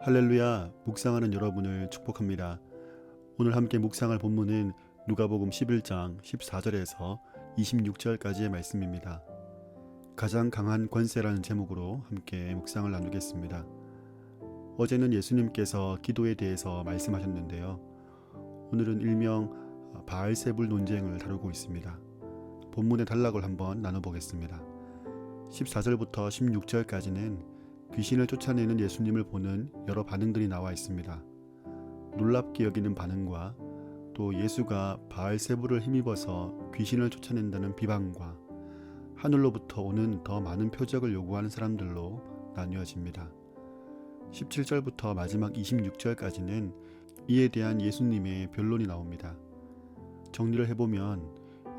할렐루야, 묵상하는 여러분을 축복합니다. 오늘 함께 묵상할 본문은 누가복음 11장 14절에서 26절까지의 말씀입니다. 가장 강한 권세라는 제목으로 함께 묵상을 나누겠습니다. 어제는 예수님께서 기도에 대해서 말씀하셨는데요. 오늘은 일명 바알세불 논쟁을 다루고 있습니다. 본문의 단락을 한번 나눠보겠습니다. 14절부터 16절까지는 귀신을 쫓아내는 예수님을 보는 여러 반응들이 나와 있습니다. 놀랍게 여기는 반응과 또 예수가 바알세불을 힘입어서 귀신을 쫓아낸다는 비방과 하늘로부터 오는 더 많은 표적을 요구하는 사람들로 나뉘어집니다. 17절부터 마지막 26절까지는 이에 대한 예수님의 변론이 나옵니다. 정리를 해보면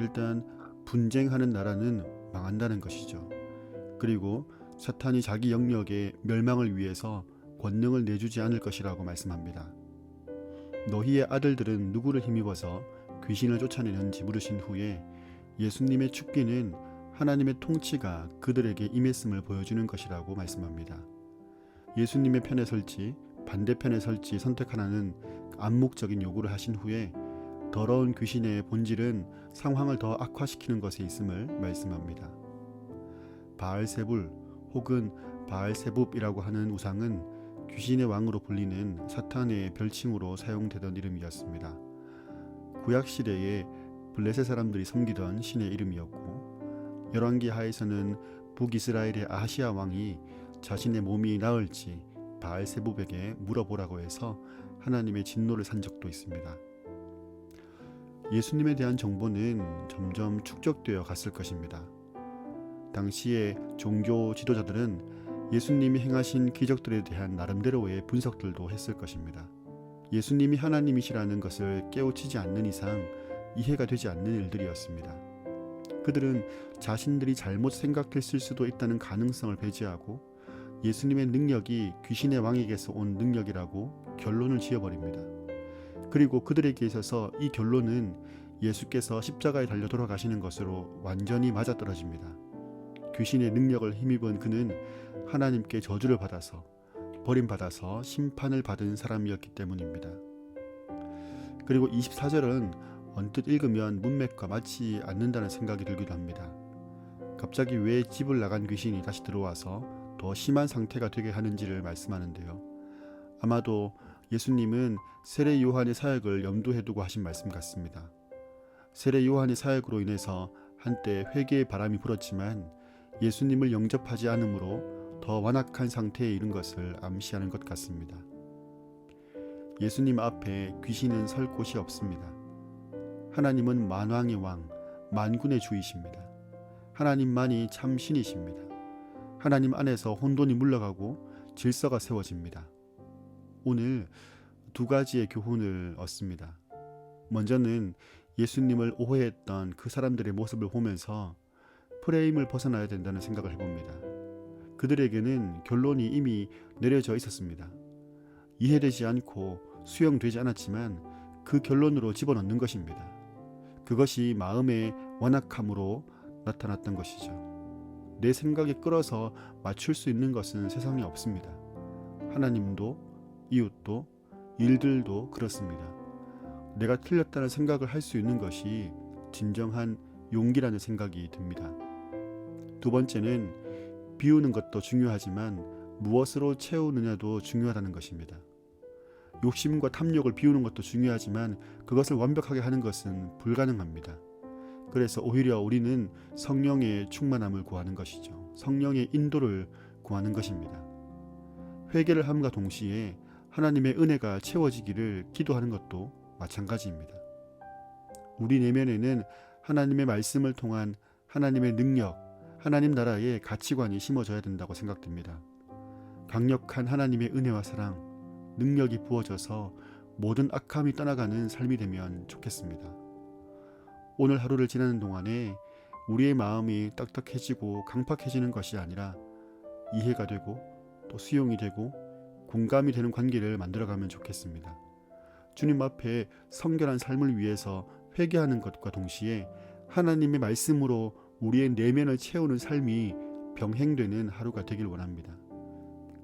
일단 분쟁하는 나라는 망한다는 것이죠. 그리고 사탄이 자기 영역의 멸망을 위해서 권능을 내주지 않을 것이라고 말씀합니다. 너희의 아들들은 누구를 힘입어서 귀신을 쫓아내는지 물으신 후에 예수님의 축기는 하나님의 통치가 그들에게 임했음을 보여주는 것이라고 말씀합니다. 예수님의 편에 설지 반대편에 설지 선택하라는 암묵적인 요구를 하신 후에 더러운 귀신의 본질은 상황을 더 악화시키는 것에 있음을 말씀합니다. 바알세불 혹은 바알세붑이라고 하는 우상은 귀신의 왕으로 불리는 사탄의 별칭으로 사용되던 이름이었습니다. 구약 시대에 블레셋 사람들이 섬기던 신의 이름이었고 열왕기 하에서는 북이스라엘의 아하시아 왕이 자신의 몸이 나을지 바알세붑에게 물어보라고 해서 하나님의 진노를 산 적도 있습니다. 예수님에 대한 정보는 점점 축적되어 갔을 것입니다. 당시의 종교 지도자들은 예수님이 행하신 기적들에 대한 나름대로의 분석들도 했을 것입니다. 예수님이 하나님이시라는 것을 깨우치지 않는 이상 이해가 되지 않는 일들이었습니다. 그들은 자신들이 잘못 생각했을 수도 있다는 가능성을 배제하고 예수님의 능력이 귀신의 왕에게서 온 능력이라고 결론을 지어버립니다. 그리고 그들에게 있어서 이 결론은 예수께서 십자가에 달려 돌아가시는 것으로 완전히 맞아떨어집니다. 귀신의 능력을 힘입은 그는 하나님께 저주를 받아서 버림받아서 심판을 받은 사람이었기 때문입니다. 그리고 24절은 언뜻 읽으면 문맥과 맞지 않는다는 생각이 들기도 합니다. 갑자기 왜 집을 나간 귀신이 다시 들어와서 더 심한 상태가 되게 하는지를 말씀하는데요. 아마도 예수님은 세례 요한의 사역을 염두에 두고 하신 말씀 같습니다. 세례 요한의 사역으로 인해서 한때 회개의 바람이 불었지만 예수님을 영접하지 않으므로 더 완악한 상태에 이른 것을 암시하는 것 같습니다. 예수님 앞에 귀신은 설 곳이 없습니다. 하나님은 만왕의 왕, 만군의 주이십니다. 하나님만이 참 신이십니다. 하나님 안에서 혼돈이 물러가고 질서가 세워집니다. 오늘 두 가지의 교훈을 얻습니다. 먼저는 예수님을 오해했던 그 사람들의 모습을 보면서 프레임을 벗어나야 된다는 생각을 해봅니다. 그들에게는 결론이 이미 내려져 있었습니다. 이해되지 않고 수용되지 않았지만 그 결론으로 집어넣는 것입니다. 그것이 마음의 완악함으로 나타났던 것이죠. 내 생각에 끌어서 맞출 수 있는 것은 세상에 없습니다. 하나님도 이웃도 일들도 그렇습니다. 내가 틀렸다는 생각을 할 수 있는 것이 진정한 용기라는 생각이 듭니다. 두 번째는 비우는 것도 중요하지만 무엇으로 채우느냐도 중요하다는 것입니다. 욕심과 탐욕을 비우는 것도 중요하지만 그것을 완벽하게 하는 것은 불가능합니다. 그래서 오히려 우리는 성령의 충만함을 구하는 것이죠. 성령의 인도를 구하는 것입니다. 회개를 함과 동시에 하나님의 은혜가 채워지기를 기도하는 것도 마찬가지입니다. 우리 내면에는 하나님의 말씀을 통한 하나님의 능력, 하나님 나라의 가치관이 심어져야 된다고 생각됩니다. 강력한 하나님의 은혜와 사랑, 능력이 부어져서 모든 악함이 떠나가는 삶이 되면 좋겠습니다. 오늘 하루를 지나는 동안에 우리의 마음이 딱딱해지고 강팍해지는 것이 아니라 이해가 되고 또 수용이 되고 공감이 되는 관계를 만들어가면 좋겠습니다. 주님 앞에 성결한 삶을 위해서 회개하는 것과 동시에 하나님의 말씀으로 우리의 내면을 채우는 삶이 병행되는 하루가 되길 원합니다.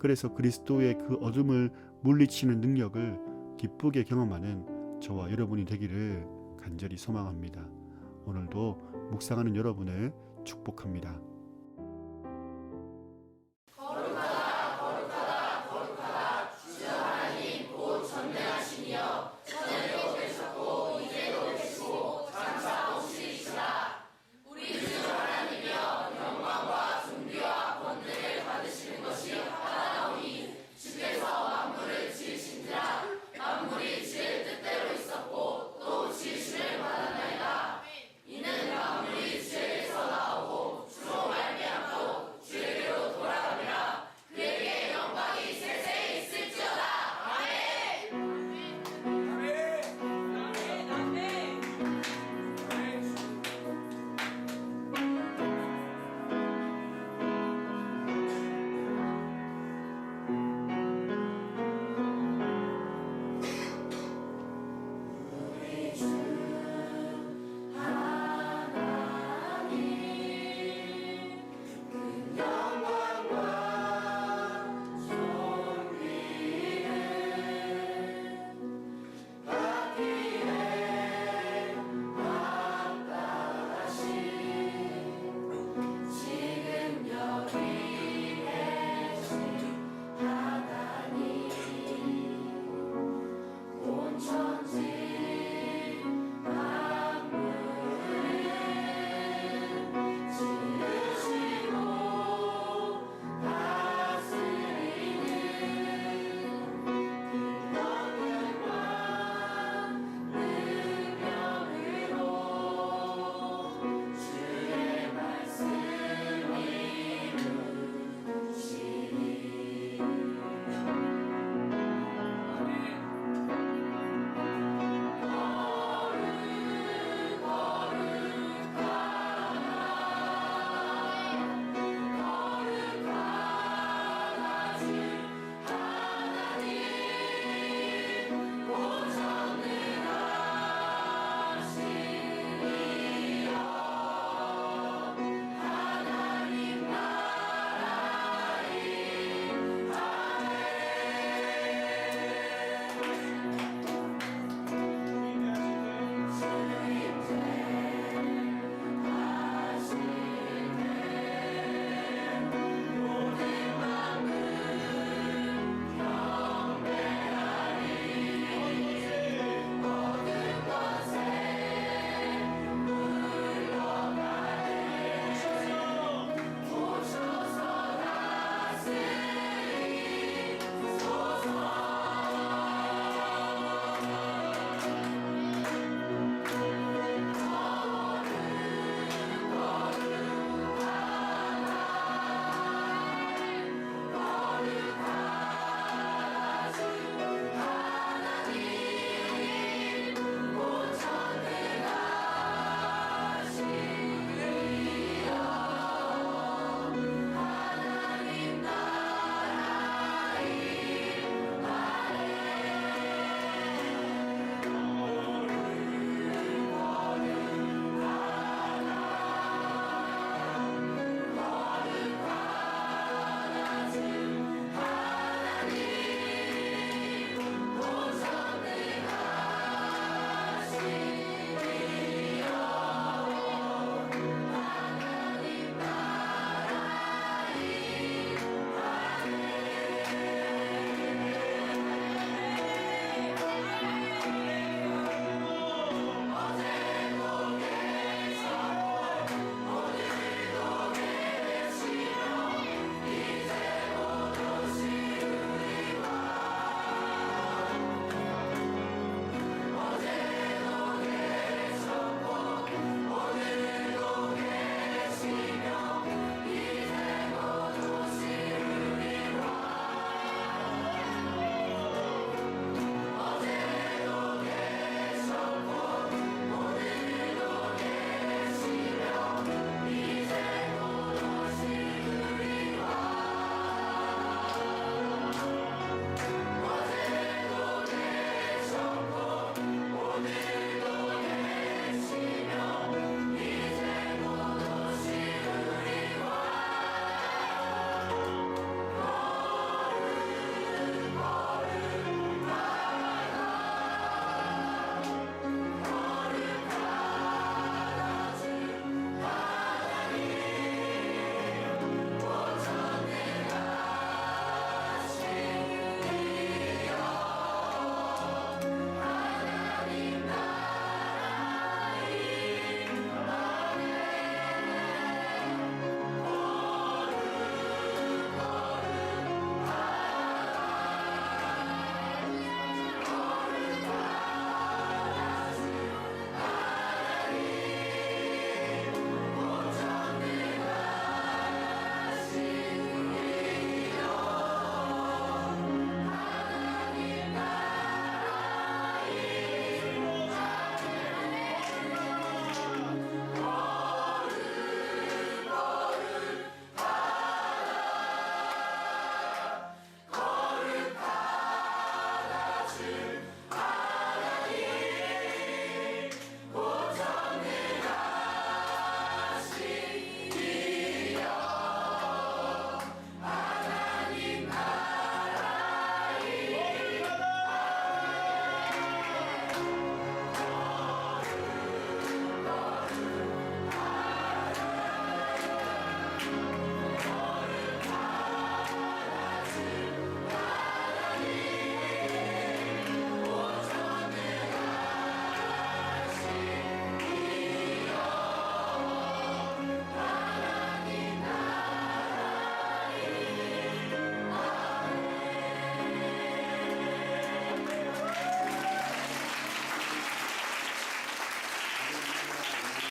그래서 그리스도의 그 어둠을 물리치는 능력을 기쁘게 경험하는 저와 여러분이 되기를 간절히 소망합니다. 오늘도 묵상하는 여러분을 축복합니다.